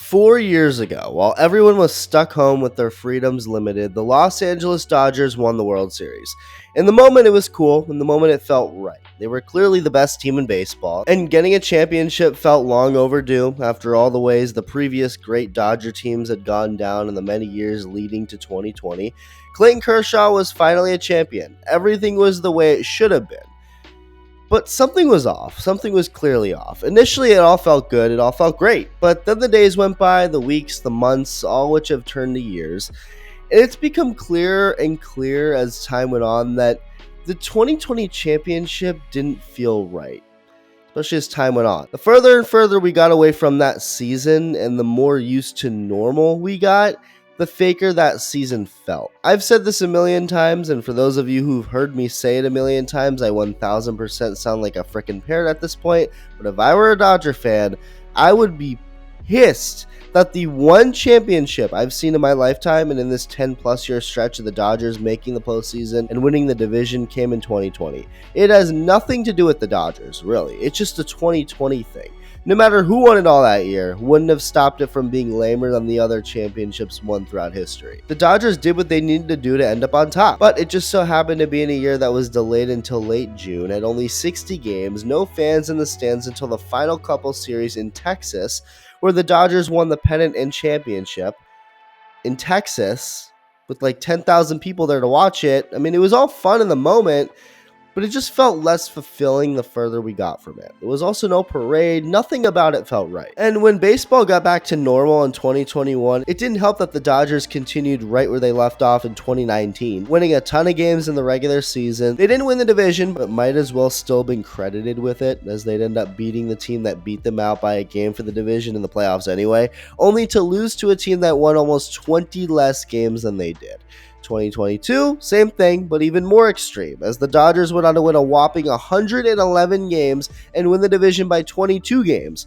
4 years ago, while everyone was stuck home with their freedoms limited, the Los Angeles Dodgers won the World Series. In the moment, it was cool. In the moment, it felt right. They were clearly the best team in baseball, and getting a championship felt long overdue after all the ways the previous great Dodger teams had gone down in the many years leading to 2020. Clayton Kershaw was finally a champion. Everything was the way it should have been. But something was off. Something was clearly off. Initially, it all felt good. It all felt great. But then the days went by, the weeks, the months, all which have turned to years. And it's become clearer and clearer as time went on that the 2020 championship didn't feel right, especially as time went on. The further and further we got away from that season and the more used to normal we got, the faker that season felt. I've said this a million times, and for those of you who've heard me say it a million times, I 1000% sound like a frickin' parrot at this point, but if I were a Dodger fan, I would be pissed that the one championship I've seen in my lifetime and in this 10 plus year stretch of the Dodgers making the postseason and winning the division came in 2020. It has nothing to do with the Dodgers, really. It's just a 2020 thing. No matter who won it all that year, wouldn't have stopped it from being lamer than the other championships won throughout history. The Dodgers did what they needed to do to end up on top, but it just so happened to be in a year that was delayed until late June, at only 60 games, no fans in the stands until the final couple series in Texas, where the Dodgers won the pennant and championship. In Texas, with like 10,000 people there to watch it, I mean, it was all fun in the moment, but it just felt less fulfilling the further we got from it. There was also no parade, nothing about it felt right. And when baseball got back to normal in 2021, it didn't help that the Dodgers continued right where they left off in 2019, winning a ton of games in the regular season. They didn't win the division, but might as well still been credited with it, as they'd end up beating the team that beat them out by a game for the division in the playoffs anyway, only to lose to a team that won almost 20 less games than they did. 2022, same thing, but even more extreme, as the Dodgers went on to win a whopping 111 games and win the division by 22 games,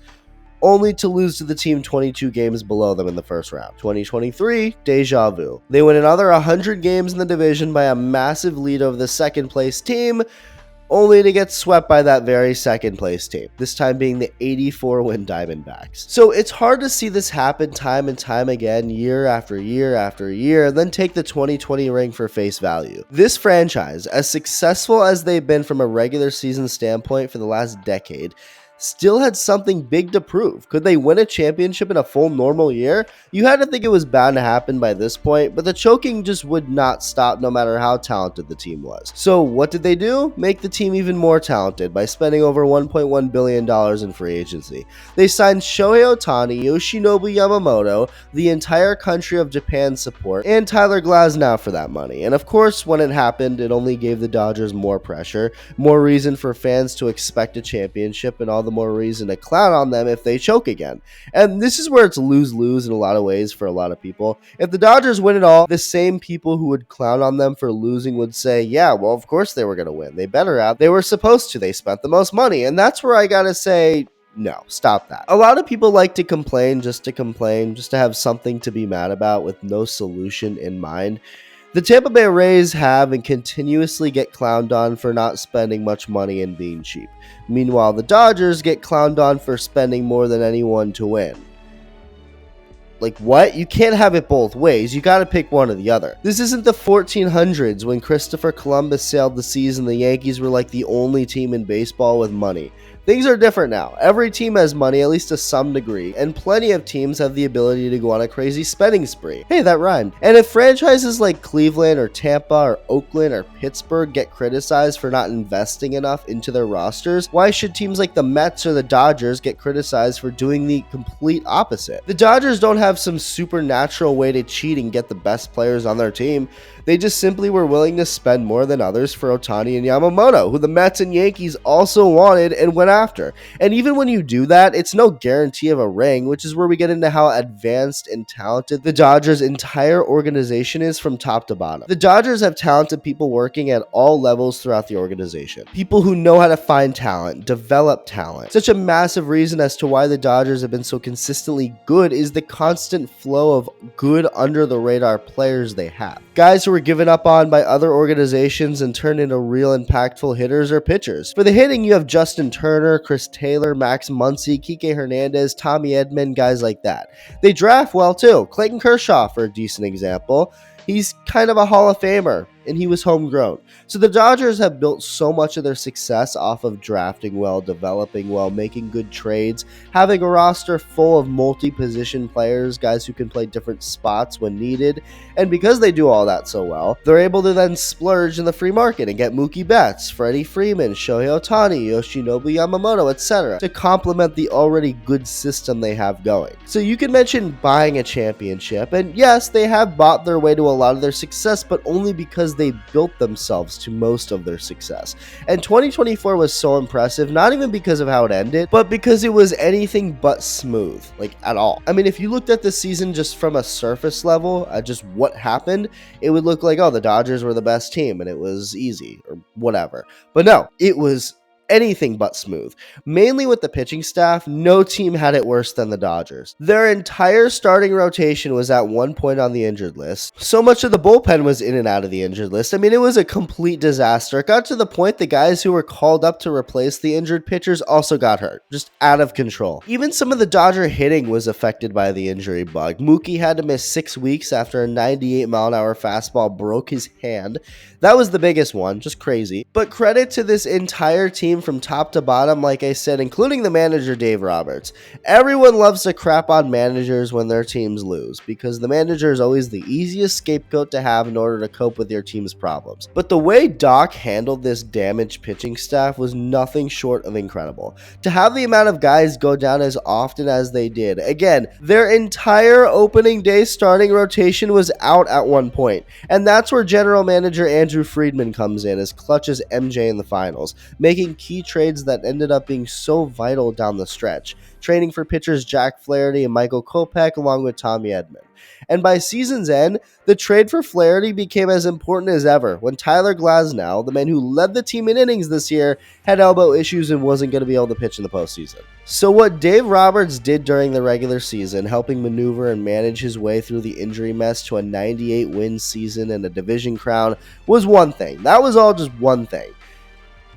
only to lose to the team 22 games below them in the first round. 2023, deja vu. They win another 100 games in the division by a massive lead over the second place team, only to get swept by that very second place team, this time being the 84-win Diamondbacks. So it's hard to see this happen time and time again, year after year after year, and then take the 2020 ring for face value. This franchise, as successful as they've been from a regular season standpoint for the last decade, still had something big to prove. Could they win a championship in a full normal year? You had to think it was bound to happen by this point, but the choking just would not stop no matter how talented the team was. So what did they do? Make the team even more talented by spending over $1.1 billion in free agency. They signed Shohei Ohtani, Yoshinobu Yamamoto, the entire country of Japan's support, and Tyler Glasnow for that money. And of course, when it happened, it only gave the Dodgers more pressure, more reason for fans to expect a championship, and all the more reason to clown on them if they choke again. And this is where it's lose-lose in a lot of ways for a lot of people. If the Dodgers win it all, the same people who would clown on them for losing would say, yeah, well, of course they were going to win. They better have. They were supposed to. They spent the most money. And that's where I gotta say, no, stop that. A lot of people like to complain, just to have something to be mad about with no solution in mind. The Tampa Bay Rays have and continuously get clowned on for not spending much money and being cheap. Meanwhile, the Dodgers get clowned on for spending more than anyone to win. Like, what? You can't have it both ways. You gotta pick one or the other. This isn't the 1400s when Christopher Columbus sailed the seas and the Yankees were like the only team in baseball with money. Things are different now. Every team has money, at least to some degree, and plenty of teams have the ability to go on a crazy spending spree. Hey, that rhymed. And if franchises like Cleveland or Tampa or Oakland or Pittsburgh get criticized for not investing enough into their rosters, why should teams like the Mets or the Dodgers get criticized for doing the complete opposite? The Dodgers don't have some supernatural way to cheat and get the best players on their team. They just simply were willing to spend more than others for Ohtani and Yamamoto, who the Mets and Yankees also wanted and went after. And even when you do that, it's no guarantee of a ring, which is where we get into how advanced and talented the Dodgers' entire organization is from top to bottom. The Dodgers have talented people working at all levels throughout the organization. People who know how to find talent, develop talent. Such a massive reason as to why the Dodgers have been so consistently good is the constant flow of good under-the-radar players they have. Guys who were given up on by other organizations and turned into real impactful hitters or pitchers. For the hitting, you have Justin Turner, Turner, Chris Taylor, Max Muncy, Kike Hernandez, Tommy Edman, guys like that. They draft well too. Clayton Kershaw, for a decent example. He's kind of a Hall of Famer, and he was homegrown. So the Dodgers have built so much of their success off of drafting well, developing well, making good trades, having a roster full of multi-position players, guys who can play different spots when needed. And because they do all that so well, they're able to then splurge in the free market and get Mookie Betts, Freddie Freeman, Shohei Ohtani, Yoshinobu Yamamoto, etc. to complement the already good system they have going. So you can mention buying a championship, and yes, they have bought their way to a lot of their success, but only because they built themselves to most of their success. And 2024 was so impressive, not even because of how it ended, but because it was anything but smooth, like at all. I mean, if you looked at the season just from a surface level, at just what happened, it would look like, oh, the Dodgers were the best team and it was easy or whatever. But no, it was anything but smooth. Mainly with the pitching staff, no team had it worse than the Dodgers. Their entire starting rotation was at one point on the injured list. So much of the bullpen was in and out of the injured list. I mean, it was a complete disaster. It got to the point the guys who were called up to replace the injured pitchers also got hurt. Just out of control. Even some of the Dodger hitting was affected by the injury bug. Mookie had to miss 6 weeks after a 98-mile-an-hour fastball broke his hand. That was the biggest one, just crazy. But credit to this entire team from top to bottom, like I said, including the manager Dave Roberts. Everyone loves to crap on managers when their teams lose, because the manager is always the easiest scapegoat to have in order to cope with your team's problems. But the way Doc handled this damaged pitching staff was nothing short of incredible. To have the amount of guys go down as often as they did, again, their entire opening day starting rotation was out at one point, and that's where general manager Andrew Friedman comes in as clutch as MJ in the finals, making key trades that ended up being so vital down the stretch, trading for pitchers Jack Flaherty and Michael Kopech along with Tommy Edman. And by season's end, the trade for Flaherty became as important as ever when Tyler Glasnow, the man who led the team in innings this year, had elbow issues and wasn't going to be able to pitch in the postseason. So what Dave Roberts did during the regular season, helping maneuver and manage his way through the injury mess to a 98-win season and a division crown, was one thing. That was all just one thing.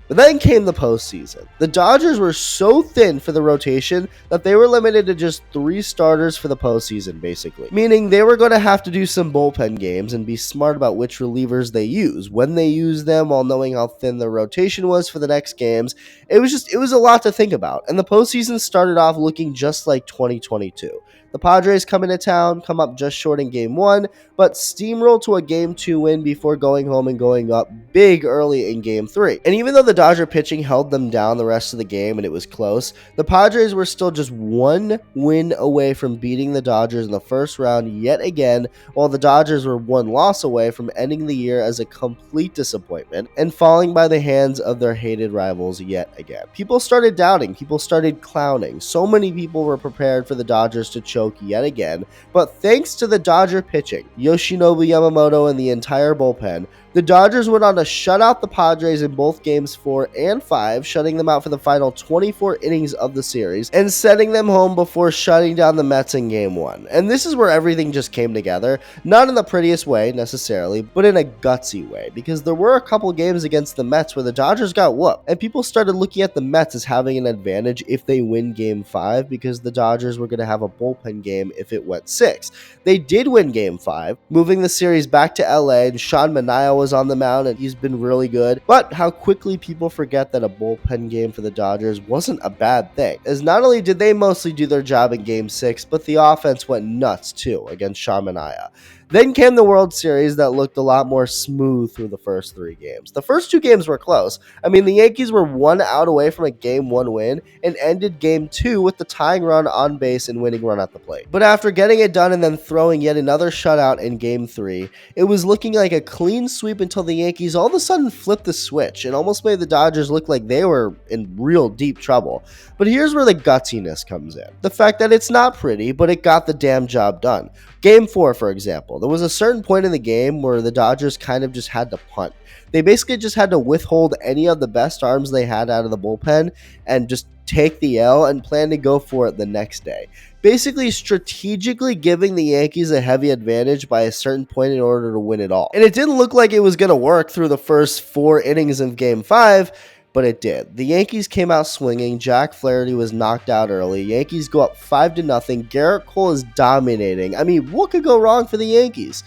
But then came the postseason. The Dodgers were so thin for the rotation that they were limited to just 3 starters for the postseason, basically. Meaning they were going to have to do some bullpen games and be smart about which relievers they use, when they use them, while knowing how thin the rotation was for the next games. It was a lot to think about. And the postseason started off looking just like 2022. The Padres come into town, come up just short in Game 1, but steamroll to a Game 2 win before going home and going up big early in Game 3. And even though the Dodger pitching held them down the rest of the game and it was close, the Padres were still just 1 win away from beating the Dodgers in the first round yet again, while the Dodgers were 1 loss away from ending the year as a complete disappointment and falling by the hands of their hated rivals yet again. People started doubting, people started clowning. So many people were prepared for the Dodgers to choke yet again, but thanks to the Dodger pitching, Yoshinobu Yamamoto and the entire bullpen, the Dodgers went on to shut out the Padres in both games 4 and 5, shutting them out for the final 24 innings of the series and sending them home before shutting down the Mets in Game 1. And this is where everything just came together, not in the prettiest way necessarily, but in a gutsy way, because there were a couple games against the Mets where the Dodgers got whooped, and people started looking at the Mets as having an advantage if they win Game 5, because the Dodgers were going to have a bullpen game if it went 6. They did win Game 5, moving the series back to LA, and Sean Manaea was on the mound and he's been really good. But how quickly people forget that a bullpen game for the Dodgers wasn't a bad thing, as not only did they mostly do their job in Game 6, but the offense went nuts too against Sean Manaea. Then came the World Series that looked a lot more smooth through the first 3 games. The first 2 games were close. I mean, the Yankees were 1 out away from a Game 1 win and ended Game 2 with the tying run on base and winning run at the plate. But after getting it done and then throwing yet another shutout in Game 3, it was looking like a clean sweep until the Yankees all of a sudden flipped the switch and almost made the Dodgers look like they were in real deep trouble. But here's where the gutsiness comes in. The fact that it's not pretty, but it got the damn job done. Game 4, for example, there was a certain point in the game where the Dodgers kind of just had to punt. They basically just had to withhold any of the best arms they had out of the bullpen and just take the L and plan to go for it the next day. Basically strategically giving the Yankees a heavy advantage by a certain point in order to win it all. And it didn't look like it was going to work through the first 4 innings of Game 5, but it did. The Yankees came out swinging. Jack Flaherty was knocked out early. Yankees go up 5-0. Garrett Cole is dominating. I mean, what could go wrong for the Yankees?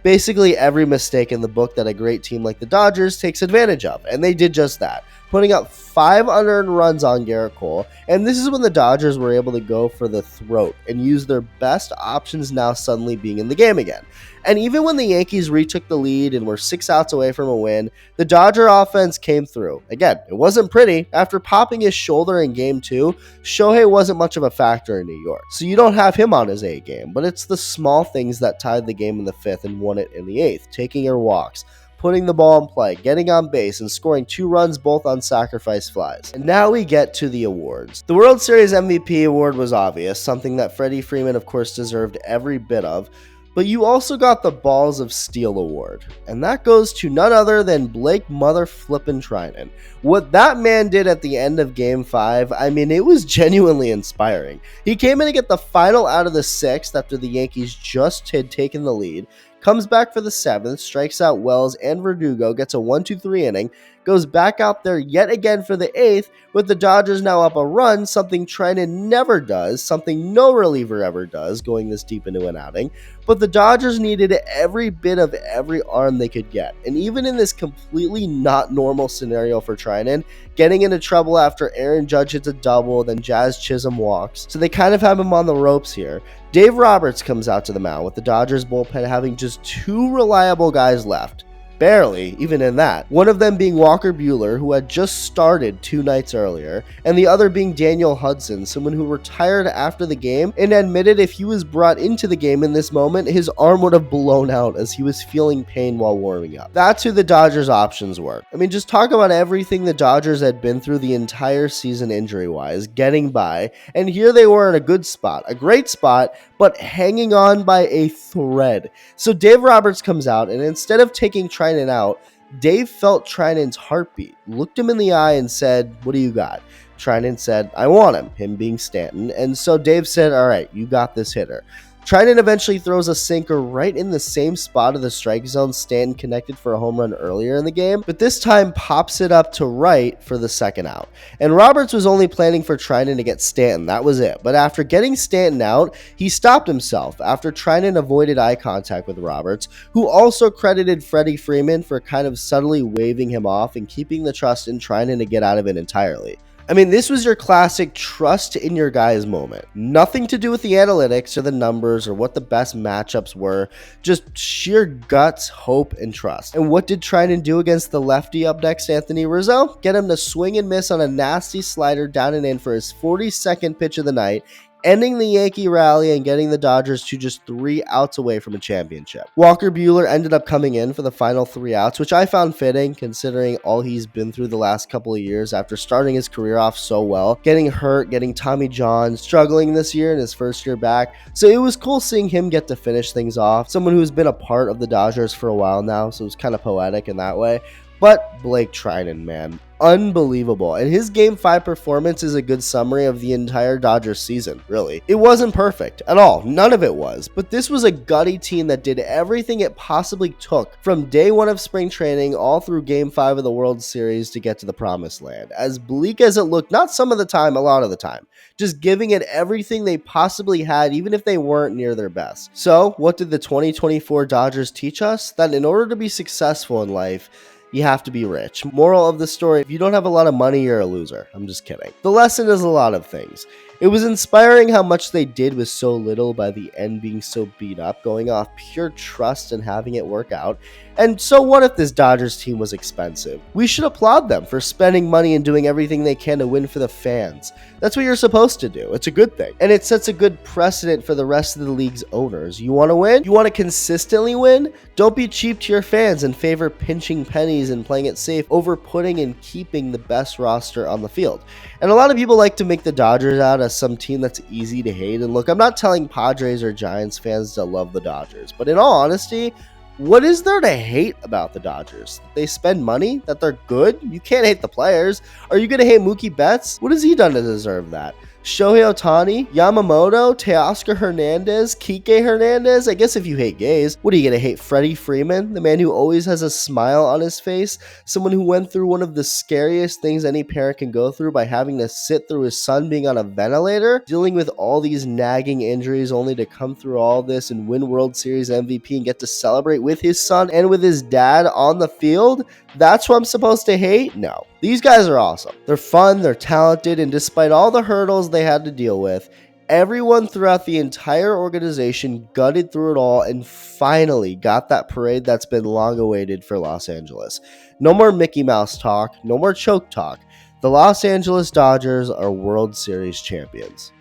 Basically every mistake in the book that a great team like the Dodgers takes advantage of, and they did just that, putting up 5 unearned runs on Garrett Cole. And this is when the Dodgers were able to go for the throat and use their best options, now suddenly being in the game again. And even when the Yankees retook the lead and were 6 outs away from a win, the Dodger offense came through. Again, it wasn't pretty. After popping his shoulder in Game 2, Shohei wasn't much of a factor in New York, so you don't have him on his A game. But it's the small things that tied the game in the 5th and won it in the 8th, taking your walks, putting the ball in play, getting on base, and scoring 2 runs both on sacrifice flies. And now we get to the awards. The World Series MVP award was obvious, something that Freddie Freeman of course deserved every bit of, but you also got the Balls of Steel award, and that goes to none other than Blake Mother Flippin' Trinan. What that man did at the end of Game 5, I mean, it was genuinely inspiring. He came in to get the final out of the 6th after the Yankees just had taken the lead, comes back for the 7th, strikes out Wells and Verdugo, gets a 1-2-3 inning, goes back out there yet again for the 8th, with the Dodgers now up a run, something Trinan never does, something no reliever ever does, going this deep into an outing. But the Dodgers needed every bit of every arm they could get. And even in this completely not normal scenario for Trinan, getting into trouble after Aaron Judge hits a double, then Jazz Chisholm walks, so they kind of have him on the ropes here. Dave Roberts comes out to the mound, with the Dodgers bullpen having just 2 reliable guys left. Barely, even in that. One of them being Walker Buehler, who had just started 2 nights earlier, and the other being Daniel Hudson, someone who retired after the game and admitted if he was brought into the game in this moment, his arm would have blown out as he was feeling pain while warming up. That's who the Dodgers' options were. I mean, just talk about everything the Dodgers had been through the entire season injury-wise, getting by, and here they were in a good spot, a great spot, but hanging on by a thread. So Dave Roberts comes out, and instead of taking Trinan out, Dave felt Trinan's heartbeat, looked him in the eye, and said, "What do you got?" Trinan said, "I want him being Stanton. And so Dave said, "All right, you got this hitter." Trinan eventually throws a sinker right in the same spot of the strike zone Stanton connected for a home run earlier in the game, but this time pops it up to right for the 2nd out. And Roberts was only planning for Trinan to get Stanton, that was it. But after getting Stanton out, he stopped himself after Trinan avoided eye contact with Roberts, who also credited Freddie Freeman for kind of subtly waving him off and keeping the trust in Trinan to get out of it entirely. I mean, this was your classic trust in your guys moment. Nothing to do with the analytics or the numbers or what the best matchups were. Just sheer guts, hope, and trust. And what did Trinan do against the lefty up next, Anthony Rizzo? Get him to swing and miss on a nasty slider down and in for his 42nd pitch of the night, ending the Yankee rally and getting the Dodgers to just 3 outs away from a championship. Walker Buehler ended up coming in for the final 3 outs, which I found fitting considering all he's been through the last couple of years after starting his career off so well, getting hurt, getting Tommy John, struggling this year in his first year back. So it was cool seeing him get to finish things off, someone who's been a part of the Dodgers for a while now, so it was kind of poetic in that way. But Blake Trinan, man, unbelievable. And his Game 5 performance is a good summary of the entire Dodgers season, really. It wasn't perfect at all. None of it was. But this was a gutty team that did everything it possibly took from day 1 of spring training all through Game 5 of the World Series to get to the promised land. As bleak as it looked, not some of the time, a lot of the time. Just giving it everything they possibly had, even if they weren't near their best. So, what did the 2024 Dodgers teach us? That in order to be successful in life, you have to be rich. Moral of the story, if you don't have a lot of money, you're a loser. I'm just kidding. The lesson is a lot of things. It was inspiring how much they did with so little by the end being so beat up, going off pure trust and having it work out. And so what if this Dodgers team was expensive? We should applaud them for spending money and doing everything they can to win for the fans. That's what you're supposed to do. It's a good thing. And it sets a good precedent for the rest of the league's owners. You want to win? You want to consistently win? Don't be cheap to your fans and favor pinching pennies and playing it safe over putting and keeping the best roster on the field. And a lot of people like to make the Dodgers out as some team that's easy to hate. And look, I'm not telling Padres or Giants fans to love the Dodgers, but in all honesty, what is there to hate about the Dodgers? They spend money? That they're good? You can't hate the players. Are you going to hate Mookie Betts? What has he done to deserve that? Shohei Ohtani, Yamamoto, Teoscar Hernandez, Kike Hernandez. I guess if you hate gays, what are you gonna hate? Freddie Freeman, the man who always has a smile on his face, someone who went through one of the scariest things any parent can go through by having to sit through his son being on a ventilator, dealing with all these nagging injuries only to come through all this and win World Series MVP and get to celebrate with his son and with his dad on the field. That's what I'm supposed to hate? No. These guys are awesome. They're fun, they're talented, and despite all the hurdles they had to deal with, everyone throughout the entire organization gutted through it all and finally got that parade that's been long awaited for Los Angeles. No more Mickey Mouse talk, no more choke talk. The Los Angeles Dodgers are World Series champions.